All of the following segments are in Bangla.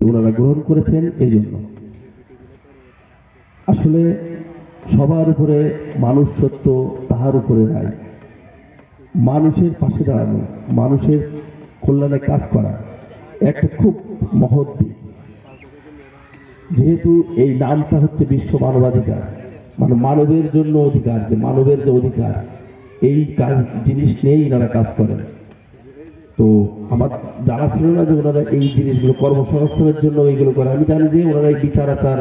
ওনারা গ্রহণ করেছেন। এই জন্য আসলে সবার উপরে মানুষ সত্য, তাহার উপরে নাই। মানুষের পাশে দাঁড়ানো, মানুষের কল্যাণে কাজ করা একটা খুব মহৎ দিক। যেহেতু এই নামটা হচ্ছে বিশ্ব মানবাধিকার, মানে মানবের জন্য অধিকার, যে মানবের যে অধিকার, এই কাজ জিনিস নিয়েই এনারা কাজ করেন। তো আমার জানা ছিল না যে ওনারা এই জিনিসগুলো কর্মসংস্থানের জন্য এইগুলো করে। আমি জানি যে ওনারা এই বিচার আচার,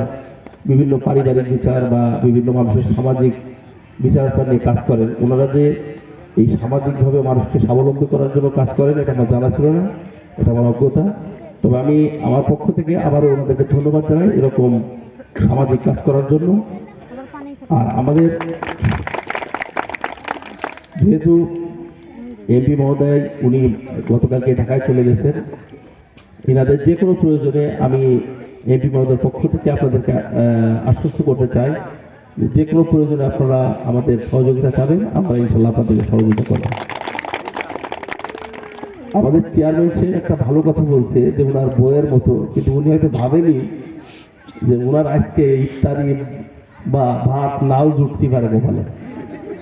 বিভিন্ন পারিবারিক বিচার বা বিভিন্ন মানুষের সামাজিক বিচার আচার নিয়ে কাজ করেন। ওনারা যে এই সামাজিকভাবে মানুষকে স্বাবলম্বী করার জন্য কাজ করেন, এটা আমার জানা ছিল না, এটা আমার অজ্ঞতা। তবে আমি আমার পক্ষ থেকে আবারও ওনাদেরকে ধন্যবাদ জানাই এরকম সামাজিক কাজ করার জন্য। আর আমাদের যেহেতু এমপি মহোদয় উনি গতকালকে ঢাকায় চলে গেছেন, এনাদের যে কোনো প্রয়োজনে আমি এমপি মহোদয়ের পক্ষ থেকে আপনাদেরকে আশ্বস্ত করতে চাই যে কোনো প্রয়োজনে আপনারা আমাদের সহযোগিতা চাবেন, আমরা ইনশাল্লাহ আপনাদেরকে সহযোগিতা করব। আমাদের চেয়ারম্যান সাহেব একটা ভালো কথা বলছে যে ওনার বইয়ের মতো, কিন্তু উনি হয়তো ভাবেনি যে ওনার আজকে ইফতারি বা ভাত নাও জুটতে পারে কপালে।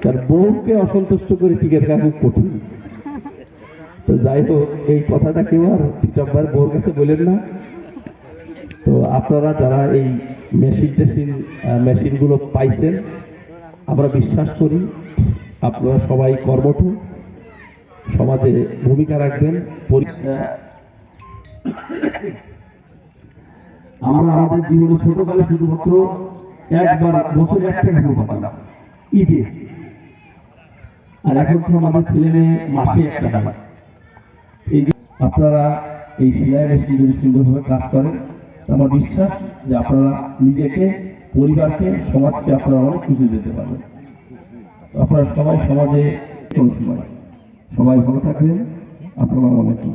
তার বউকে অসন্তুষ্ট করে টিকে থাকা খুব কঠিন। তো যাই হোক, এই কথাটা কেউ আর পিতাম্বার বউর কাছে বলেন না। তো আপনারা যারা এই মেশিনগুলো পাইছেন, আমরা বিশ্বাস করি আপনারা সবাই কর্মঠ, সমাজে ভূমিকা রাখবেন। আমরা আমাদের জীবনে ছোটকালে শুধুমাত্র একবার বছরে একটা টাকা পাতাম ঈদে, আর এখন তো আমাদের ছেলে মেয়ে মাসে একটা টাকা। এই যে আপনারা এই সেলাই মেশিন যদি সুন্দরভাবে কাজ করেন, আমার বিশ্বাস যে আপনারা নিজেকে, পরিবারকে, সমাজকে আপনারা অনেক কিছু দিতে পারবেন। আপনারা সবাই সমাজে কোন সময় সবাই ভালো থাকবেন। আসসালামু আলাইকুম।